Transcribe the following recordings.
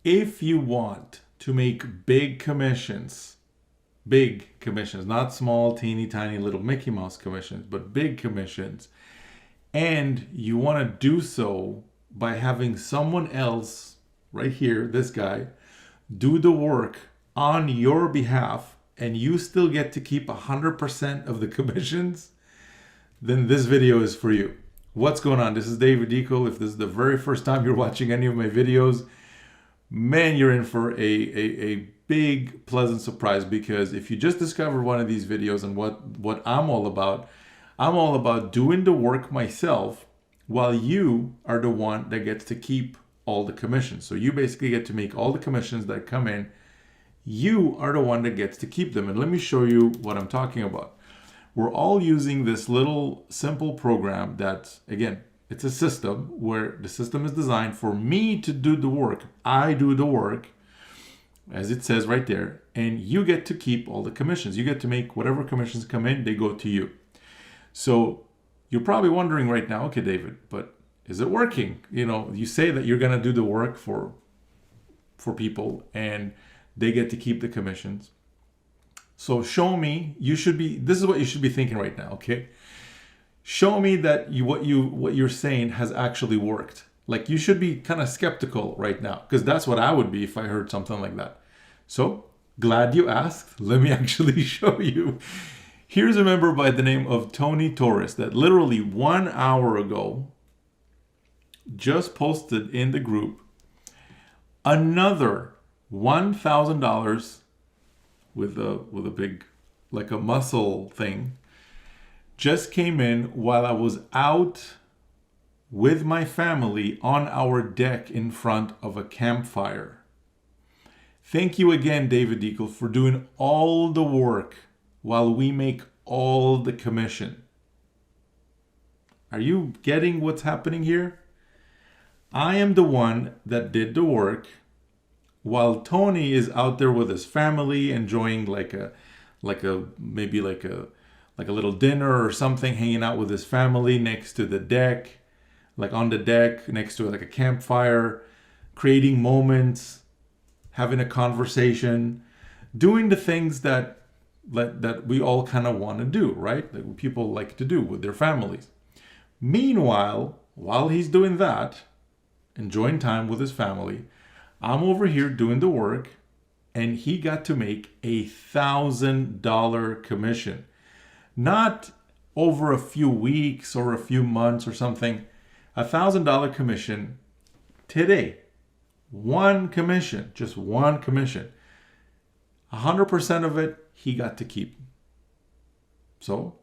if you want to make big commissions, not small, teeny tiny little Mickey Mouse commissions, but big commissions, and you want to do so by having someone else, right here, this guy, do the work on your behalf, and you still get to keep 100% of the commissions, then this video is for you. What's going on? This is David Deco. If this is the very first time you're watching any of my videos, man, you're in for a big, pleasant surprise, because if you just discovered one of these videos and what I'm all about doing the work myself while you are the one that gets to keep all the commissions. So you basically get to make all the commissions that come in. You are the one that gets to keep them. And let me show you what I'm talking about. We're all using this little simple program that, again, it's a system where the system is designed for me to do the work. I do the work, as it says right there, and you get to keep all the commissions. You get to make whatever commissions come in, they go to you. So you're probably wondering right now, okay, David, but is it working? You know, you say that you're going to do the work for people and they get to keep the commissions. So show me, this is what you should be thinking right now, okay? Show me that what you're saying has actually worked. Like, you should be kind of skeptical right now, because that's what I would be if I heard something like that. So, glad you asked. Let me actually show you. Here's a member by the name of Tony Torres that literally 1 hour ago just posted in the group another $1,000 with a big, like a muscle thing, just came in while I was out with my family on our deck in front of a campfire. Thank you again, David Deco, for doing all the work while we make all the commission. Are you getting what's happening here? I am the one that did the work, while Tony is out there with his family enjoying like a little dinner or something, hanging out with his family next to the deck, like on the deck next to like a campfire, creating moments, having a conversation, doing the things that we all kind of want to do, right? That people like to do with their families. Meanwhile, while he's doing that, enjoying time with his family, I'm over here doing the work, and he got to make $1,000 commission. Not over a few weeks or a few months or something. $1,000 commission today. One commission, just one commission. 100% of it he got to keep. So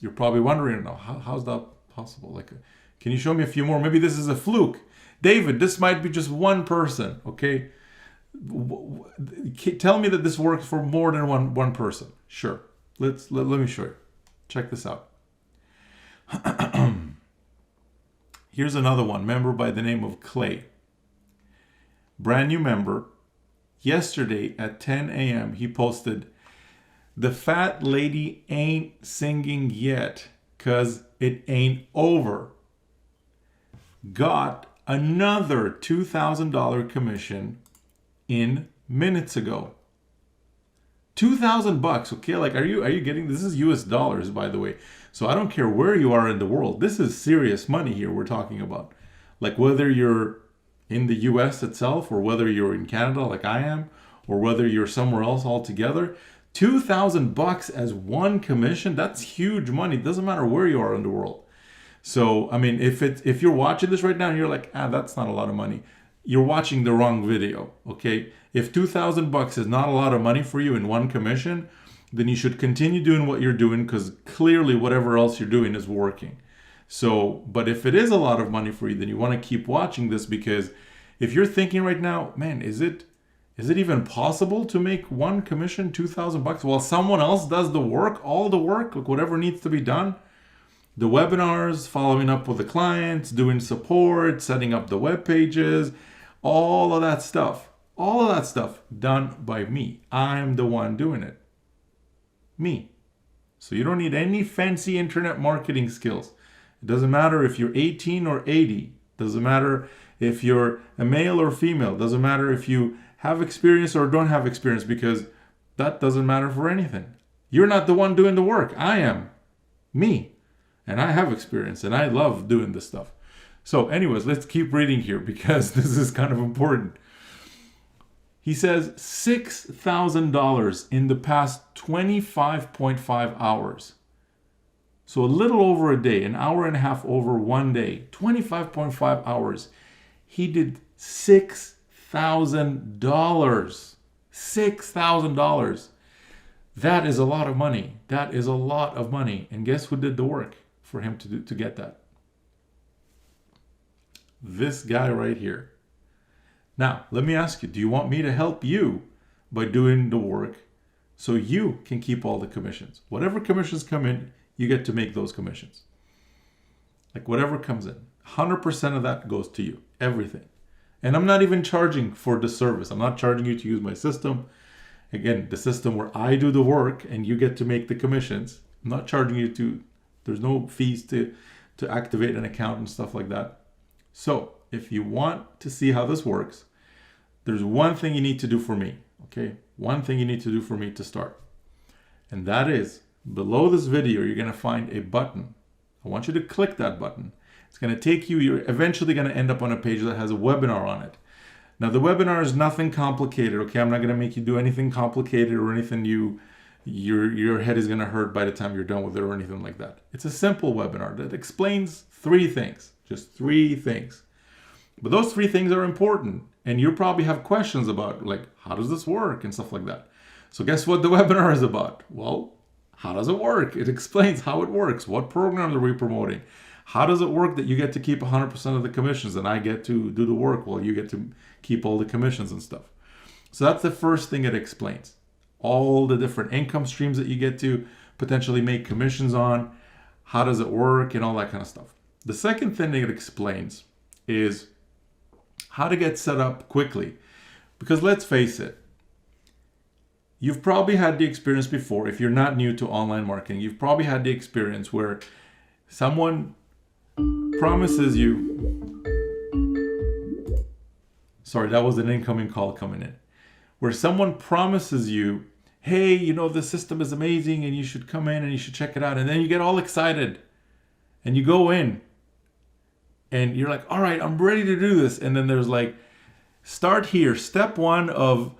you're probably wondering now, how's that possible? Like, can you show me a few more? Maybe this is a fluke. David, this might be just one person, okay? Tell me that this works for more than one person. Sure. Let me show you. Check this out. Here's another one, member by the name of Clay. Brand new member. Yesterday at 10 a.m. he posted, "The fat lady ain't singing yet, 'cause it ain't over." Got another $2,000 commission in minutes ago. $2,000, okay? Like, are you getting this? Is US dollars, by the way. So I don't care where you are in the world. This is serious money here we're talking about. Like, whether you're in the US itself, or whether you're in Canada like I am, or whether you're somewhere else altogether, $2,000 as one commission, that's huge money. It doesn't matter where you are in the world. So, I mean, if you're watching this right now and you're like, that's not a lot of money, you're watching the wrong video, okay? If $2,000 is not a lot of money for you in one commission, then you should continue doing what you're doing, because clearly whatever else you're doing is working. So, but if it is a lot of money for you, then you want to keep watching this, because if you're thinking right now, man, is it even possible to make one commission $2,000 while someone else does the work, all the work, like whatever needs to be done? The webinars, following up with the clients, doing support, setting up the web pages, all of that stuff done by me. I'm the one doing it. Me. So you don't need any fancy internet marketing skills. It doesn't matter if you're 18 or 80. Doesn't matter if you're a male or female, doesn't matter if you have experience or don't have experience, because that doesn't matter for anything. You're not the one doing the work. I am. Me. And I have experience and I love doing this stuff. So anyways, let's keep reading here because this is kind of important. He says $6,000 in the past 25.5 hours. So a little over a day, an hour and a half over one day, 25.5 hours. He did $6,000. $6,000. That is a lot of money. That is a lot of money. And guess who did the work for him to get that? This guy right here. Now, let me ask you, do you want me to help you by doing the work so you can keep all the commissions? Whatever commissions come in, you get to make those commissions. Like whatever comes in, 100% of that goes to you, everything. And I'm not even charging for the service. I'm not charging you to use my system. Again, the system where I do the work and you get to make the commissions. I'm not charging you there's no fees to activate an account and stuff like that. So if you want to see how this works, there's one thing you need to do for me, okay? One thing you need to do for me to start. And that is, below this video, you're gonna find a button. I want you to click that button. It's gonna take you, you're eventually gonna end up on a page that has a webinar on it. Now the webinar is nothing complicated, okay? I'm not gonna make you do anything complicated or anything your head is gonna hurt by the time you're done with it or anything like that. It's a simple webinar that explains 3 things, just 3 things. But those 3 things are important, and you probably have questions about, like, how does this work and stuff like that. So guess what the webinar is about? Well, how does it work? It explains how it works. What programs are we promoting? How does it work that you get to keep 100% of the commissions and I get to do the work while you get to keep all the commissions and stuff? So that's the first thing it explains. All the different income streams that you get to potentially make commissions on, how does it work, and all that kind of stuff. The second thing it explains is how to get set up quickly. Because let's face it, you've probably had the experience before. If you're not new to online marketing, you've probably had the experience where someone promises you, sorry, that was an incoming call coming in, where someone promises you, hey, you know, the system is amazing and you should come in and you should check it out. And then you get all excited and you go in and you're like, all right, I'm ready to do this. And then there's like, start here, step 1 of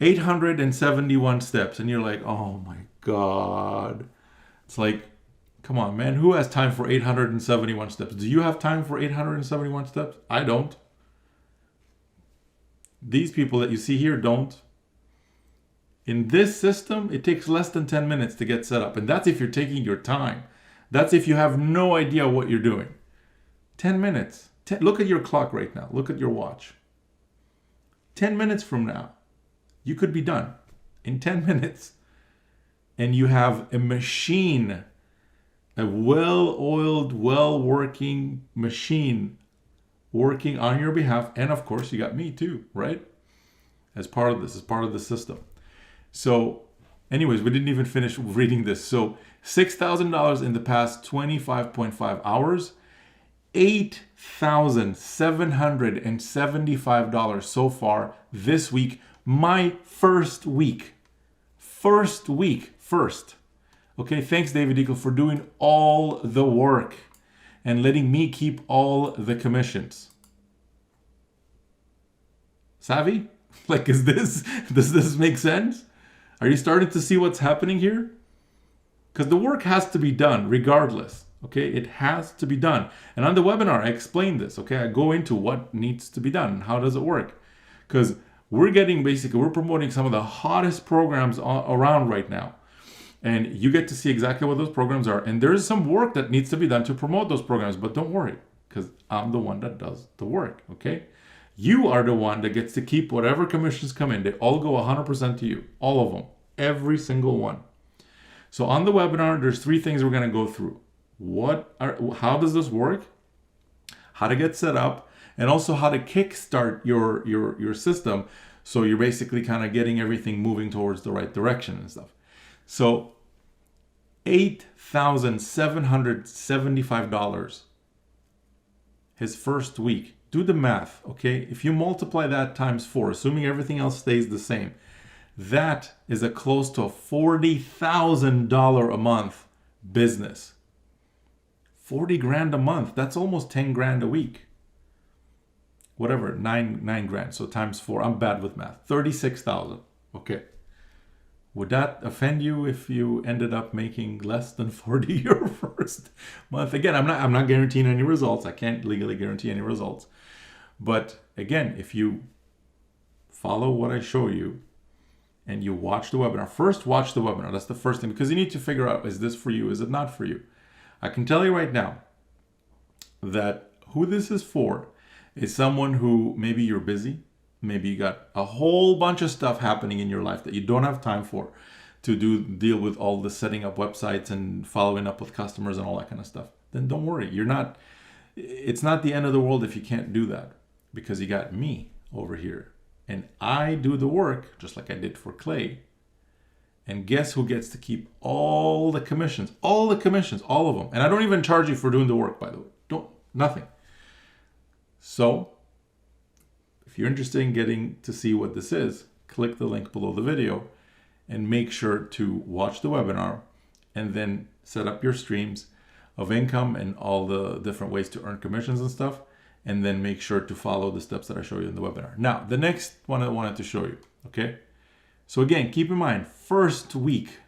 871 steps. And you're like, oh my God. It's like, come on, man, who has time for 871 steps? Do you have time for 871 steps? I don't. These people that you see here don't. In this system, it takes less than 10 minutes to get set up. And that's if you're taking your time. That's if you have no idea what you're doing. 10 minutes. Look at your clock right now. Look at your watch. 10 minutes from now, you could be done in 10 minutes. And you have a machine, a well-oiled, well-working machine working on your behalf. And of course, you got me too, right? As part of this, as part of the system. So anyways, we didn't even finish reading this. So $6,000 in the past 25.5 hours, $8,775 so far this week. My first week. Okay, thanks David Eagle for doing all the work and letting me keep all the commissions. Savvy? Like, does this make sense? Are you starting to see what's happening here? Because the work has to be done regardless. Okay, it has to be done. And on the webinar, I explain this. Okay, I go into what needs to be done. How does it work? Because we're promoting some of the hottest programs around right now. And you get to see exactly what those programs are. And there's some work that needs to be done to promote those programs. But don't worry, because I'm the one that does the work. Okay, you are the one that gets to keep whatever commissions come in. They all go 100% to you. All of them. Every single one. So on the webinar, there's 3 things we're going to go through. How does this work? How to get set up, and also how to kickstart your system, so you're basically kind of getting everything moving towards the right direction and stuff. So $8,775 his first week. do the math, okay? If you multiply that times 4, assuming everything else stays the same, that is a close to a $40,000 a month business. 40 grand a month, that's almost 10 grand a week. Whatever, nine grand, so times 4, I'm bad with math. 36,000, okay. Would that offend you if you ended up making less than 40 your first month? Again, I'm not guaranteeing any results. I can't legally guarantee any results. But again, if you follow what I show you and you watch the webinar, first watch the webinar. That's the first thing, because you need to figure out, is this for you? Is it not for you? I can tell you right now that who this is for is someone who maybe you're busy. Maybe you got a whole bunch of stuff happening in your life that you don't have time for to deal with all the setting up websites and following up with customers and all that kind of stuff. Then don't worry. It's not the end of the world if you can't do that, because you got me over here and I do the work just like I did for Clay. And guess who gets to keep all the commissions? All the commissions, all of them. And I don't even charge you for doing the work, by the way. Nothing. So if you're interested in getting to see what this is, click the link below the video and make sure to watch the webinar and then set up your streams of income and all the different ways to earn commissions and stuff. And then make sure to follow the steps that I show you in the webinar. Now, the next one I wanted to show you, okay? So again, keep in mind, first week,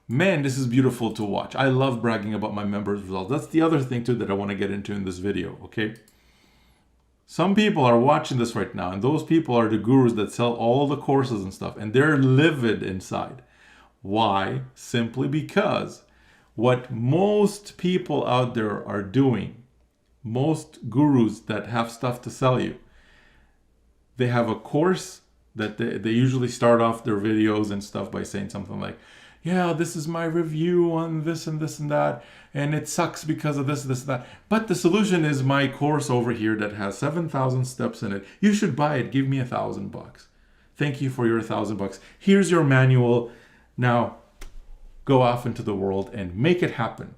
man, this is beautiful to watch. I love bragging about my members' results. That's the other thing too that I want to get into in this video, okay? Some people are watching this right now, and those people are the gurus that sell all the courses and stuff, and they're livid inside. Why? Simply because what most people out there are doing, most gurus that have stuff to sell you, they have a course that they usually start off their videos and stuff by saying something like, yeah, this is my review on this and this and that, and it sucks because of this and that. But the solution is my course over here that has 7,000 steps in it. You should buy it. Give me $1,000. Thank you for your $1,000. Here's your manual. Now go off into the world and make it happen.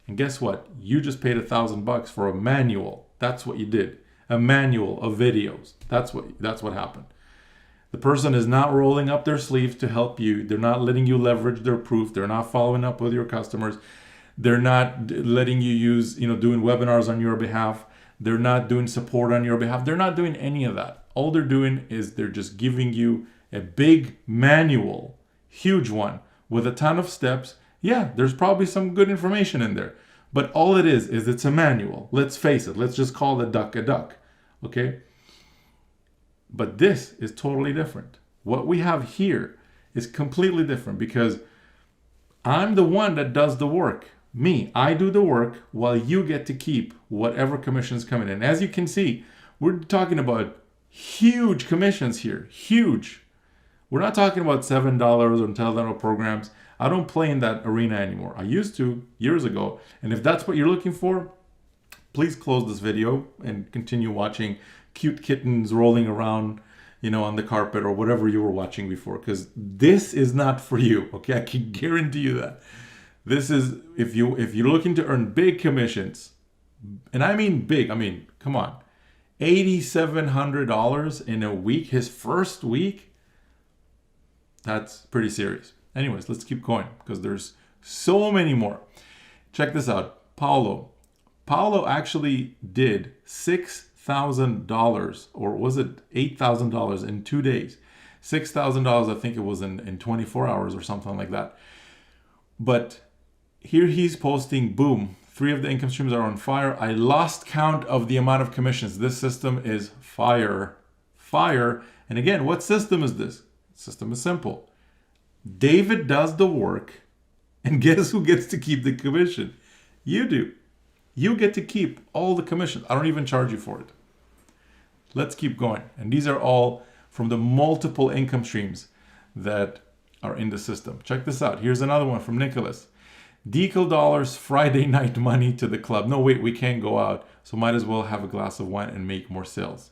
And guess what? You just paid $1,000 for a manual. That's what you did. A manual of videos. That's what happened. The person is not rolling up their sleeves to help you. They're not letting you leverage their proof. They're not following up with your customers. They're not letting you use, doing webinars on your behalf. They're not doing support on your behalf. They're not doing any of that. All they're doing is they're just giving you a big manual, huge one, with a ton of steps. Yeah, there's probably some good information in there. But all it is it's a manual. Let's face it. Let's just call the duck a duck. Okay? But this is totally different. What we have here is completely different, because I'm the one that does the work. I do the work while you get to keep whatever commissions come in. And as you can see, we're talking about huge commissions here. Huge. We're not talking about $7 or $10 programs. I don't play in that arena anymore. I used to years ago. And if that's what you're looking for, please close this video and continue watching cute kittens rolling around, on the carpet or whatever you were watching before, because this is not for you. Okay, I can guarantee you that. This is if you're looking to earn big commissions, and I mean big. I mean, come on, $8,700 in a week, his first week. That's pretty serious. Anyways, let's keep going because there's so many more. Check this out, Paulo. Paulo actually did $6,000, or was it $8,000 in 2 days? $6,000, I think it was in 24 hours or something like that. But here he's posting, boom, 3 of the income streams are on fire. I lost count of the amount of commissions. This system is fire. And again, what system is this? The system is simple. David does the work, and guess who gets to keep the commission? You do. You get to keep all the commissions. I don't even charge you for it. Let's keep going. And these are all from the multiple income streams that are in the system. Check this out. Here's another one from Nicholas. Decal dollars, Friday night money to the club. No, wait, we can't go out, so might as well have a glass of wine and make more sales.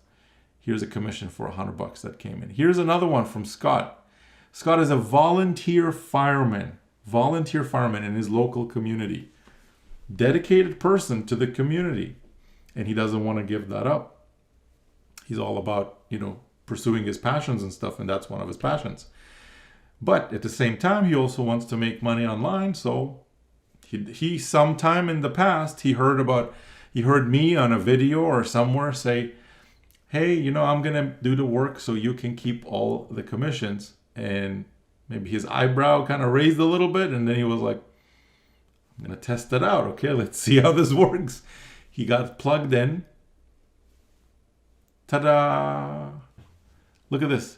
Here's a commission for $100 that came in. Here's another one from Scott. Scott is a volunteer fireman in his local community. Dedicated person to the community. and he doesn't want to give that up. He's all about, pursuing his passions and stuff, and that's one of his passions. But at the same time, he also wants to make money online. So he sometime in the past, he heard me on a video or somewhere say, hey, I'm going to do the work so you can keep all the commissions. And maybe his eyebrow kind of raised a little bit. And then he was like, I'm going to test it out. Okay, let's see how this works. He got plugged in. Ta-da! Look at this.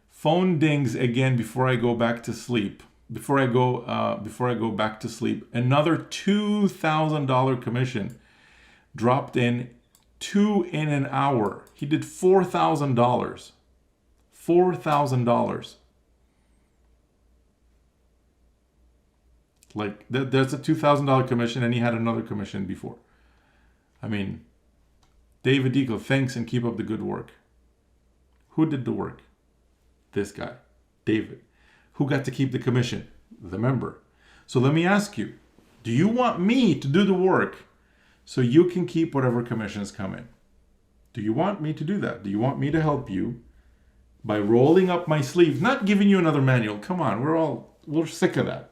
Phone dings again before I go back to sleep. Before I go back to sleep, another $2,000 commission dropped in, 2 in an hour. He did $4,000. $4,000. Like that's a $2,000 commission, and he had another commission before. I mean, David Deagle, thanks and keep up the good work. Who did the work? This guy, David. Who got to keep the commission? The member. So let me ask you, do you want me to do the work so you can keep whatever commissions come in? Do you want me to do that? Do you want me to help you by rolling up my sleeves, not giving you another manual? Come on, we're sick of that.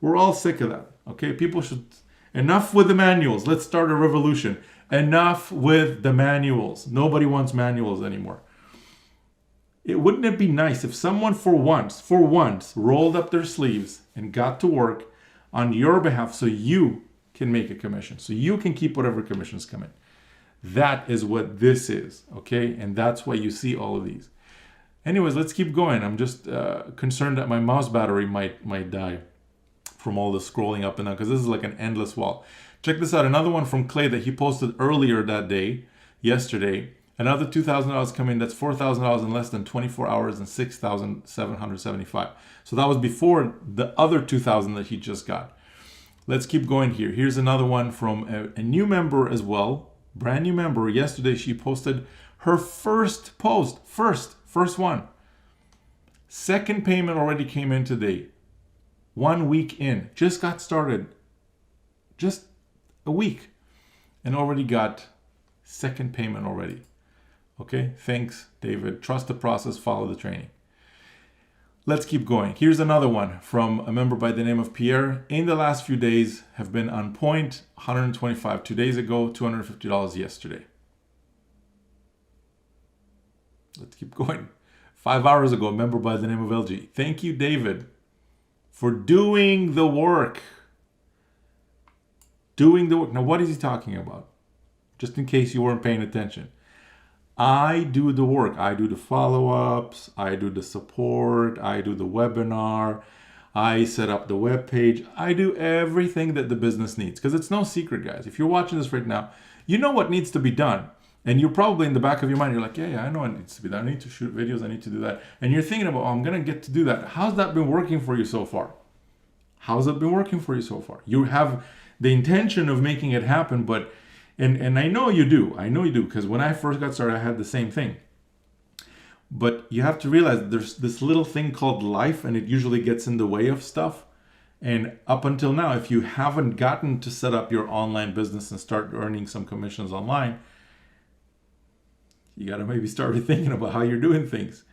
We're all sick of that. Okay, people should, enough with the manuals. Let's start a revolution. Enough with the manuals. Nobody wants manuals anymore. Wouldn't it be nice if someone for once, rolled up their sleeves and got to work on your behalf so you can make a commission, so you can keep whatever commissions come in? That is what this is, okay? And that's why you see all of these. Anyways, let's keep going. I'm just concerned that my mouse battery might die from all the scrolling up and down, because this is like an endless wall. Check this out, another one from Clay that he posted earlier that day, yesterday. Another $2,000 come in. That's $4,000 in less than 24 hours and $6,775. So that was before the other $2,000 that he just got. Let's keep going here. Here's another one from a new member as well. Brand new member. Yesterday she posted her first post. First one. Second payment already came in today. 1 week in. Just got started. Just a week. And already got second payment already. Okay, thanks, David. Trust the process, follow the training. Let's keep going. Here's another one from a member by the name of Pierre. In the last few days have been on point. 125 2 days ago, $250 yesterday. Let's keep going. 5 hours ago, a member by the name of LG. Thank you, David, for doing the work. Doing the work. Now, what is he talking about? Just in case you weren't paying attention. I do the work. I do the follow-ups. I do the support. I do the webinar. I set up the web page. I do everything that the business needs. Because it's no secret, guys. If you're watching this right now, you know what needs to be done. And you're probably in the back of your mind, you're like, yeah, I know what needs to be done. I need to shoot videos. I need to do that. And you're thinking about, I'm going to get to do that. How's that been working for you so far? How's it been working for you so far? You have the intention of making it happen, but And I know you do. Because when I first got started, I had the same thing. But you have to realize there's this little thing called life, and it usually gets in the way of stuff. And up until now, if you haven't gotten to set up your online business and start earning some commissions online, you got to maybe start rethinking about how you're doing things.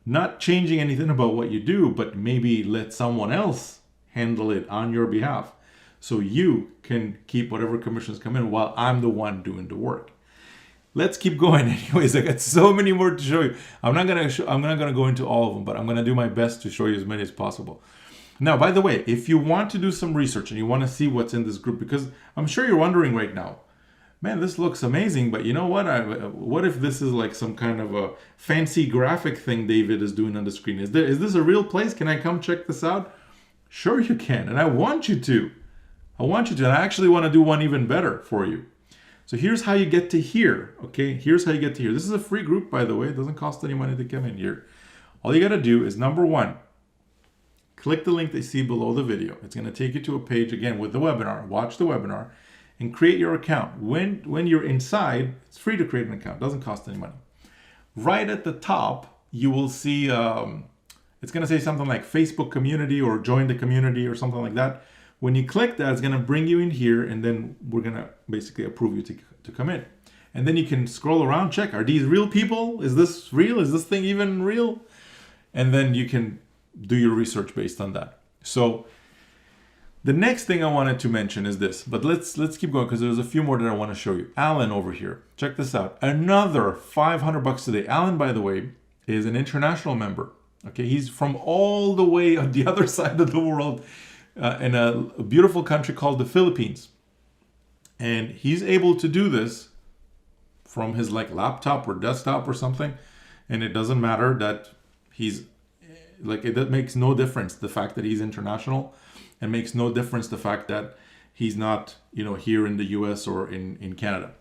Not changing anything about what you do, but maybe let someone else handle it on your behalf, so you can keep whatever commissions come in while I'm the one doing the work. Let's keep going. Anyways, I got so many more to show you. I'm not gonna go into all of them, but I'm gonna do my best to show you as many as possible. Now, by the way, if you want to do some research and you want to see what's in this group, because I'm sure you're wondering right now, man, this looks amazing, but you know what? What if this is like some kind of a fancy graphic thing David is doing on the screen? Is this a real place? Can I come check this out? Sure you can, and I want you to. And I actually want to do one even better for you. So here's how you get to here, okay? Here's how you get to here. This is a free group, by the way. It doesn't cost any money to come in here. All you got to do is, number one, click the link that you see below the video. It's going to take you to a page, again, with the webinar. Watch the webinar and create your account. When you're inside, it's free to create an account. It doesn't cost any money. Right at the top, you will see, it's going to say something like Facebook community or join the community or something like that. When you click that, it's going to bring you in here, and then we're going to basically approve you to come in. And then you can scroll around, check, are these real people? Is this real? Is this thing even real? And then you can do your research based on that. So the next thing I wanted to mention is this, but let's keep going because there's a few more that I want to show you. Alan over here, check this out. Another $500 today. Alan, by the way, is an international member. Okay, he's from all the way on the other side of the world in a beautiful country called the Philippines. And he's able to do this from his like laptop or desktop or something. And it doesn't matter that he's like, that makes no difference. The fact that he's international, and makes no difference the fact that he's not, here in the US or in Canada.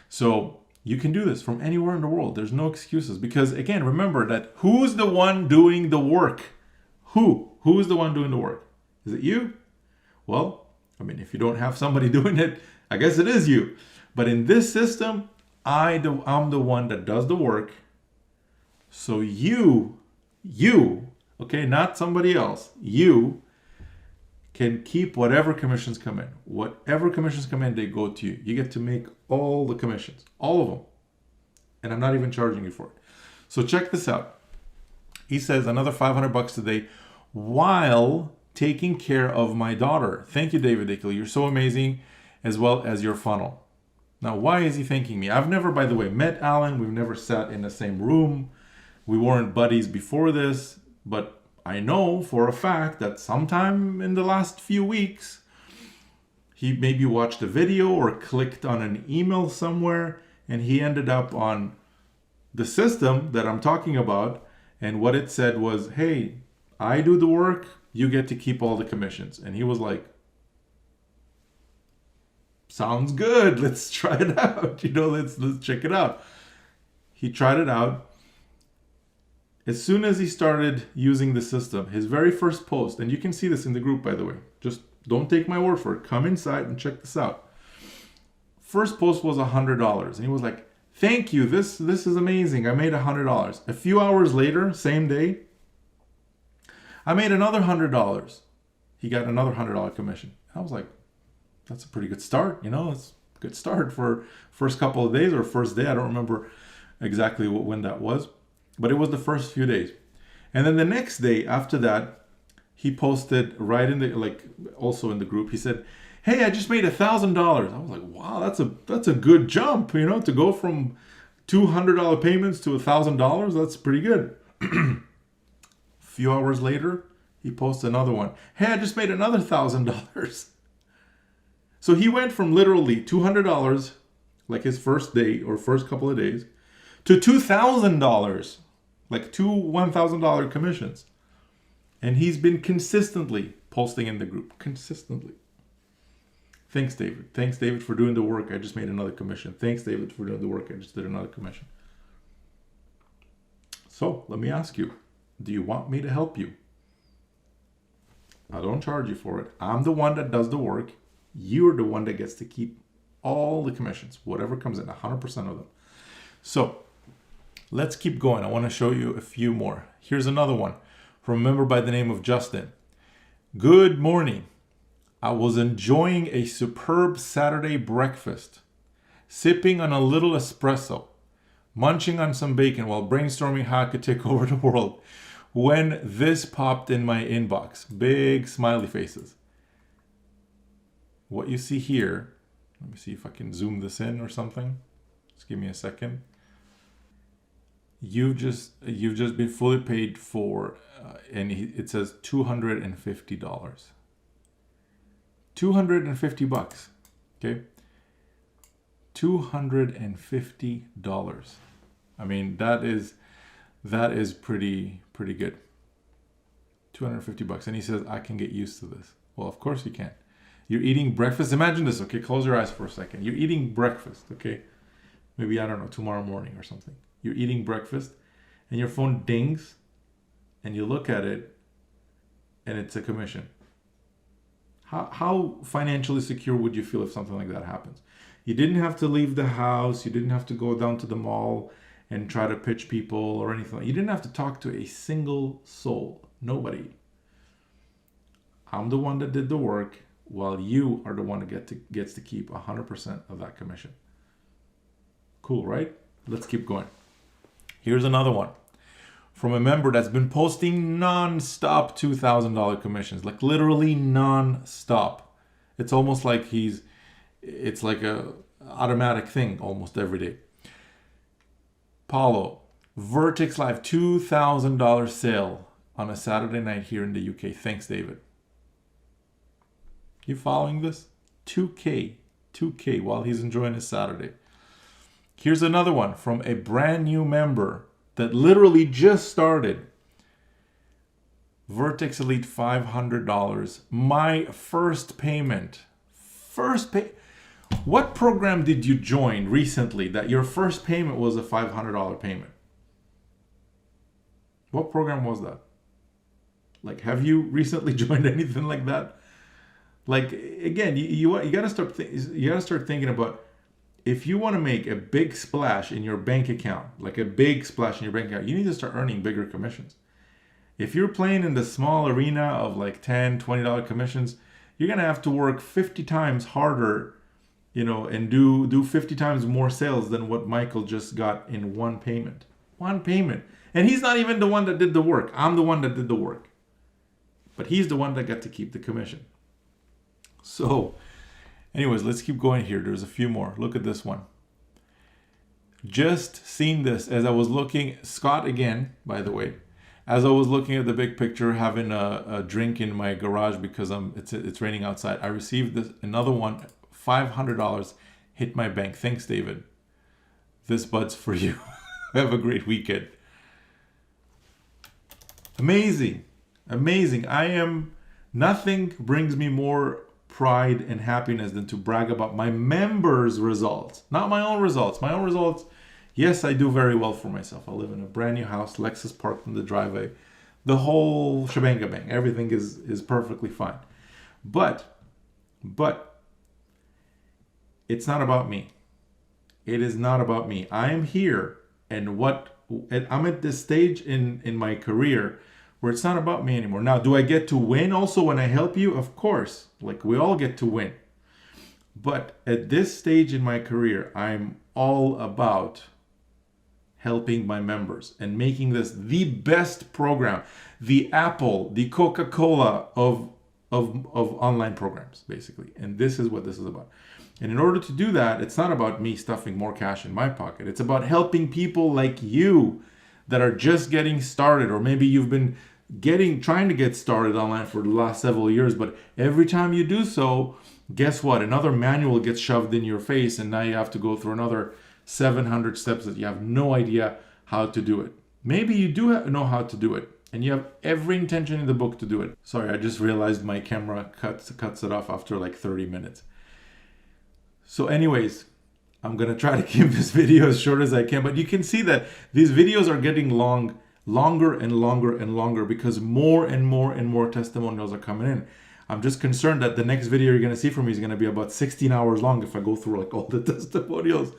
So you can do this from anywhere in the world. There's no excuses, because again, remember that who's the one doing the work? Who is the one doing the work? Is it you? Well, I mean, if you don't have somebody doing it, I guess it is you. But in this system, I'm the one that does the work. So you, okay, not somebody else, you can keep whatever commissions come in. Whatever commissions come in, they go to you. You get to make all the commissions, all of them. And I'm not even charging you for it. So check this out. He says another $500 today while taking care of my daughter. Thank you, David Ickley. You're so amazing, as well as your funnel. Now, why is he thanking me? I've never, by the way, met Alan. We've never sat in the same room. We weren't buddies before this, but I know for a fact that sometime in the last few weeks, he maybe watched a video or clicked on an email somewhere, and he ended up on the system that I'm talking about. And what it said was, hey, I do the work, you get to keep all the commissions. And he was like, sounds good. Let's try it out. Let's check it out. He tried it out. As soon as he started using the system, his very first post, and you can see this in the group, by the way, just don't take my word for it. Come inside and check this out. First post was $100. And he was like, thank you. This is amazing. I made $100. A few hours later, same day, I made another $100. He got another $100 commission. I was like, that's a pretty good start. It's a good start for first couple of days or first day. I don't remember exactly when that was, but it was the first few days. And then the next day after that, he posted right in the, also in the group, he said, hey, I just made $1,000. I was like, wow, that's a good jump, to go from $200 payments to $1,000. That's pretty good. A few hours later, he posted another one. Hey, I just made another $1,000. So he went from literally $200, like his first day or first couple of days, to $2,000, like two $1,000 commissions. And he's been consistently posting in the group, consistently. Thanks, David. Thanks, David, for doing the work. I just made another commission. Thanks, David, for doing the work. I just did another commission. So let me ask you, do you want me to help you? I don't charge you for it. I'm the one that does the work. You're the one that gets to keep all the commissions, whatever comes in, 100% of them. So let's keep going. I want to show you a few more. Here's another one from a member by the name of Justin. Good morning. I was enjoying a superb Saturday breakfast, sipping on a little espresso, munching on some bacon while brainstorming how I could take over the world, when this popped in my inbox. Big smiley faces. What you see here, let me see if I can zoom this in or something. Just give me a second. You've just been fully paid for, and it says $250. $250, okay? $250. I mean, that is pretty good. $250, and he says I can get used to this. Well, of course you can. You're eating breakfast. Imagine this, okay? Close your eyes for a second. You're eating breakfast, okay? Maybe, I don't know, tomorrow morning or something. You're eating breakfast, and your phone dings, and you look at it, and it's a commission. How financially secure would you feel if something like that happens? You didn't have to leave the house. You didn't have to go down to the mall and try to pitch people or anything. You didn't have to talk to a single soul. Nobody. I'm the one that did the work. while you are the one that gets to keep 100% of that commission. Cool, right? Let's keep going. Here's another one from a member that's been posting non-stop $2,000 commissions, like literally non-stop. It's almost like it's like a automatic thing almost every day. Paulo, Vertex Live $2,000 sale on a Saturday night here in the UK. Thanks, David. You following this? 2K while he's enjoying his Saturday. Here's another one from a brand new member that literally just started. Vertex Elite $500. My first payment. What program did you join recently that your first payment was a $500 payment? What program was that? Like, have you recently joined anything like that? Like, again, you gotta start thinking about, if you want to make a big splash in your bank account, like a big splash in your bank account, you need to start earning bigger commissions. If you're playing in the small arena of like $10, $20 commissions, you're gonna have to work 50 times harder, and do 50 times more sales than what Michael just got in one payment. One payment. And he's not even the one that did the work. I'm the one that did the work. But he's the one that got to keep the commission. So, anyways, let's keep going here. There's a few more. Look at this one. Just seen this as I was looking, Scott again, by the way, as I was looking at the big picture, having a drink in my garage because it's raining outside. I received another one, $500 hit my bank. Thanks, David. This bud's for you. Have a great weekend. Amazing. Nothing brings me more pride and happiness than to brag about my members' results, not my own results. My own results, yes, I do very well for myself. I live in a brand new house, Lexus parked in the driveway, the whole shebang bang. Everything is perfectly fine. But it's not about me. It is not about me. I am here, and I'm at this stage in my career where it's not about me anymore. Now, do I get to win also when I help you? Of course. Like, we all get to win. But at this stage in my career, I'm all about helping my members and making this the best program, the Apple, the Coca-Cola of online programs, basically. And this is what this is about. And in order to do that, it's not about me stuffing more cash in my pocket. It's about helping people like you that are just getting started, or maybe you've been trying to get started online for the last several years, but every time you do so, guess what? Another manual gets shoved in your face, and now you have to go through another 700 steps that you have no idea how to do it. Maybe you do know how to do it, and you have every intention in the book to do it. Sorry, I just realized my camera cuts it off after like 30 minutes. So anyways, I'm going to try to keep this video as short as I can, but you can see that these videos are getting longer and longer because more and more testimonials are coming in. I'm just concerned that the next video you're going to see from me is going to be about 16 hours long if I go through like all the testimonials,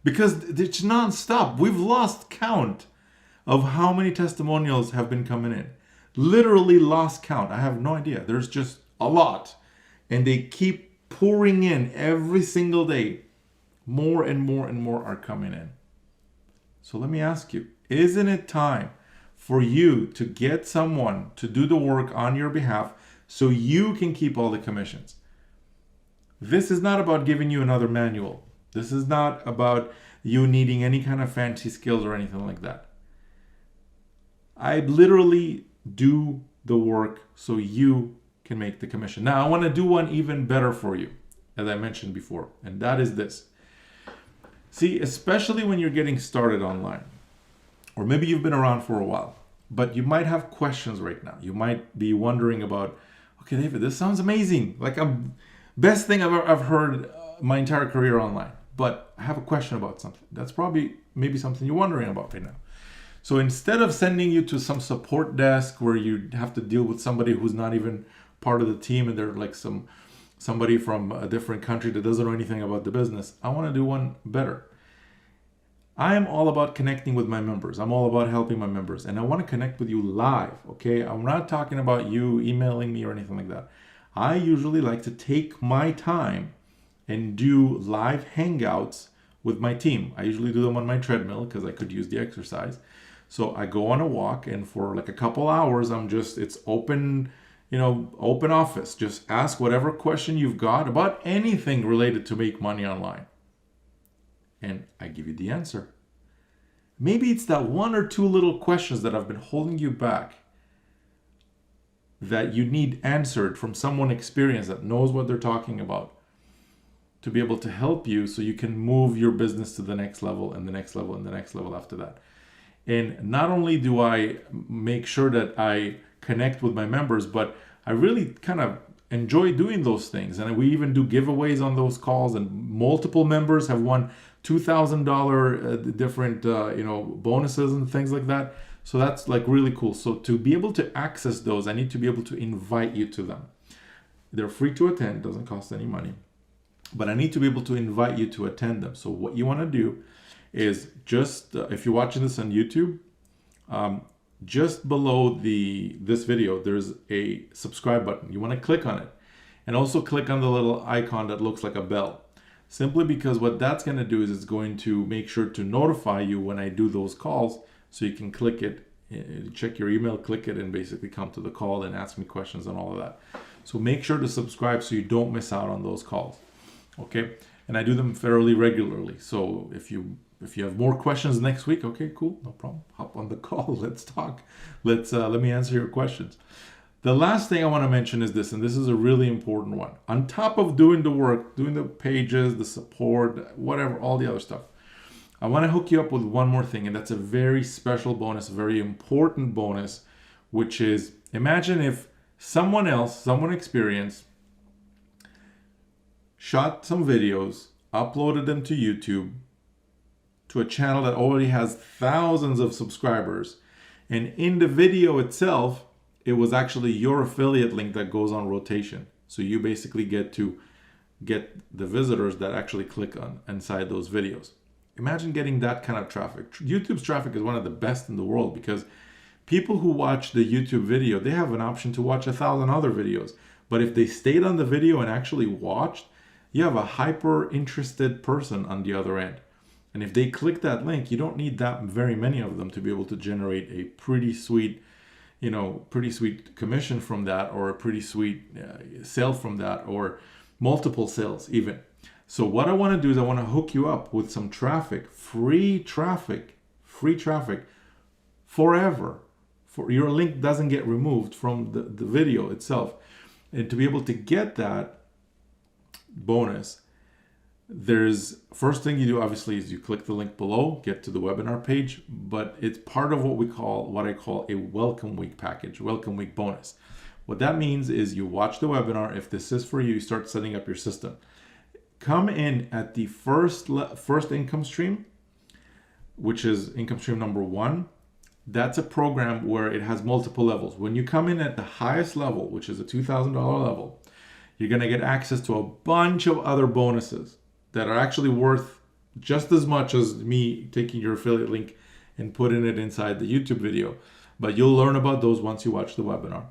because it's non-stop. We've lost count of how many testimonials have been coming in. Literally lost count. I have no idea. There's just a lot, and they keep pouring in every single day. More and more are coming in. So let me ask you, isn't it time for you to get someone to do the work on your behalf so you can keep all the commissions? This is not about giving you another manual. This is not about you needing any kind of fancy skills or anything like that. I literally do the work so you can make the commission. Now, I want to do one even better for you, as I mentioned before, and that is this. See, especially when you're getting started online, or maybe you've been around for a while, but you might have questions right now. You might be wondering about, okay, David, this sounds amazing. Like, best thing I've heard my entire career online, but I have a question about something. That's maybe something you're wondering about right now. So instead of sending you to some support desk where you have to deal with somebody who's not even part of the team and they're like somebody from a different country that doesn't know anything about the business, I want to do one better. I am all about connecting with my members. I'm all about helping my members, and I want to connect with you live, okay? I'm not talking about you emailing me or anything like that. I usually like to take my time and do live hangouts with my team. I usually do them on my treadmill because I could use the exercise. So I go on a walk, and for like a couple hours, it's open, open office. Just ask whatever question you've got about anything related to make money online. And I give you the answer. Maybe it's that one or two little questions that have been holding you back that you need answered from someone experienced that knows what they're talking about to be able to help you so you can move your business to the next level and the next level and the next level after that. And not only do I make sure that I connect with my members, but I really kind of enjoy doing those things. And we even do giveaways on those calls, and multiple members have won $2,000 different bonuses and things like that. So that's like really cool. So to be able to access those, I need to be able to invite you to them. They're free to attend, doesn't cost any money, but I need to be able to invite you to attend them. So what you want to do is just, if you're watching this on YouTube, just below this video, there's a subscribe button. You want to click on it, and also click on the little icon that looks like a bell. Simply because what that's going to do is it's going to make sure to notify you when I do those calls, so you can click it, check your email, click it, and basically come to the call and ask me questions and all of that. So make sure to subscribe so you don't miss out on those calls. Okay? And I do them fairly regularly. So if you have more questions next week, okay, cool, no problem. Hop on the call. Let's talk. Let me answer your questions. The last thing I want to mention is this, and this is a really important one. On top of doing the work, doing the pages, the support, whatever, all the other stuff, I want to hook you up with one more thing, and that's a very special bonus, a very important bonus, which is, imagine if someone experienced, shot some videos, uploaded them to YouTube, to a channel that already has thousands of subscribers, and in the video itself, it was actually your affiliate link that goes on rotation. So you basically get to get the visitors that actually click on inside those videos. Imagine getting that kind of traffic. YouTube's traffic is one of the best in the world, because people who watch the YouTube video, they have an option to watch 1,000 other videos. But if they stayed on the video and actually watched, you have a hyper interested person on the other end. And if they click that link, you don't need that very many of them to be able to generate a pretty sweet commission from that, or a pretty sweet sale from that, or multiple sales even. So what I want to do is I want to hook you up with some traffic, free traffic forever. For your link doesn't get removed from the video itself. And to be able to get that bonus, there's, first thing you do obviously is you click the link below, get to the webinar page, but it's part of what I call a welcome week package, welcome week bonus. What that means is you watch the webinar. If this is for you, you start setting up your system. Come in at the first income stream, which is income stream number 1. That's a program where it has multiple levels. When you come in at the highest level, which is a $2,000 level, you're going to get access to a bunch of other bonuses that are actually worth just as much as me taking your affiliate link and putting it inside the YouTube video. But you'll learn about those once you watch the webinar.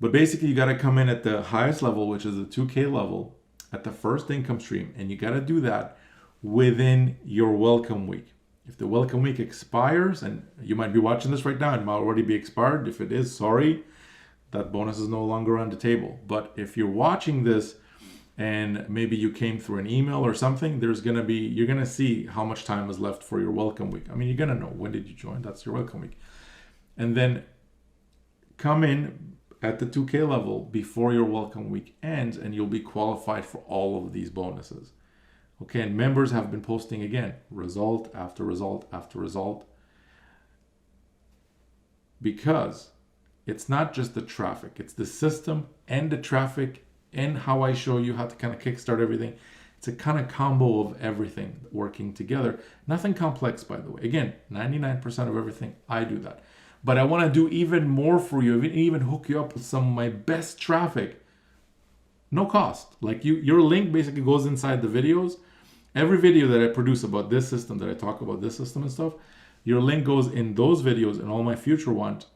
But basically, you got to come in at the highest level, which is the 2K level, at the first income stream. And you got to do that within your welcome week. If the welcome week expires, and you might be watching this right now, it might already be expired. If it is, sorry, that bonus is no longer on the table. But if you're watching this and maybe you came through an email or something, you're going to see how much time is left for your welcome week. I mean, you're going to know, when did you join? That's your welcome week. And then come in at the 2K level before your welcome week ends, and you'll be qualified for all of these bonuses. Okay, and members have been posting again, result after result after result, because it's not just the traffic, it's the system and the traffic and how I show you how to kind of kickstart everything. It's a kind of combo of everything working together. Nothing complex, by the way. Again, 99% of everything, I do that. But I want to do even more for you, even hook you up with some of my best traffic. No cost. Like your link basically goes inside the videos. Every video that I produce about this system, that I talk about this system and stuff, your link goes in those videos and all my future ones,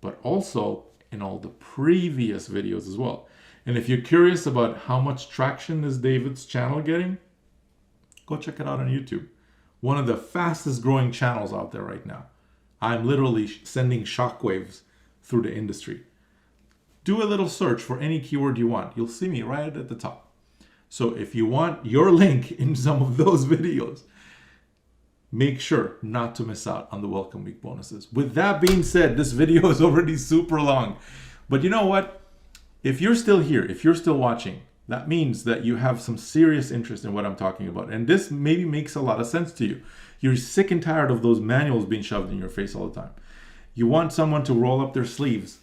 but also in all the previous videos as well. And if you're curious about how much traction is David's channel getting, go check it out on YouTube. One of the fastest growing channels out there right now. I'm literally sending shockwaves through the industry. Do a little search for any keyword you want. You'll see me right at the top. So if you want your link in some of those videos, make sure not to miss out on the Welcome Week bonuses. With that being said, this video is already super long. But you know what? If you're still here, if you're still watching, that means that you have some serious interest in what I'm talking about. And this maybe makes a lot of sense to you. You're sick and tired of those manuals being shoved in your face all the time. You want someone to roll up their sleeves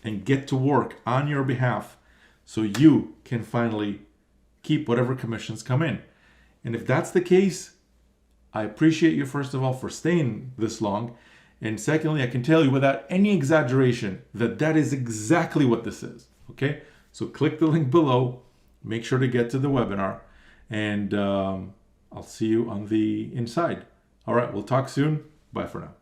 and get to work on your behalf so you can finally keep whatever commissions come in. And if that's the case, I appreciate you, first of all, for staying this long. And secondly, I can tell you without any exaggeration that that is exactly what this is. Okay? So click the link below. Make sure to get to the webinar. And I'll see you on the inside. All right, we'll talk soon. Bye for now.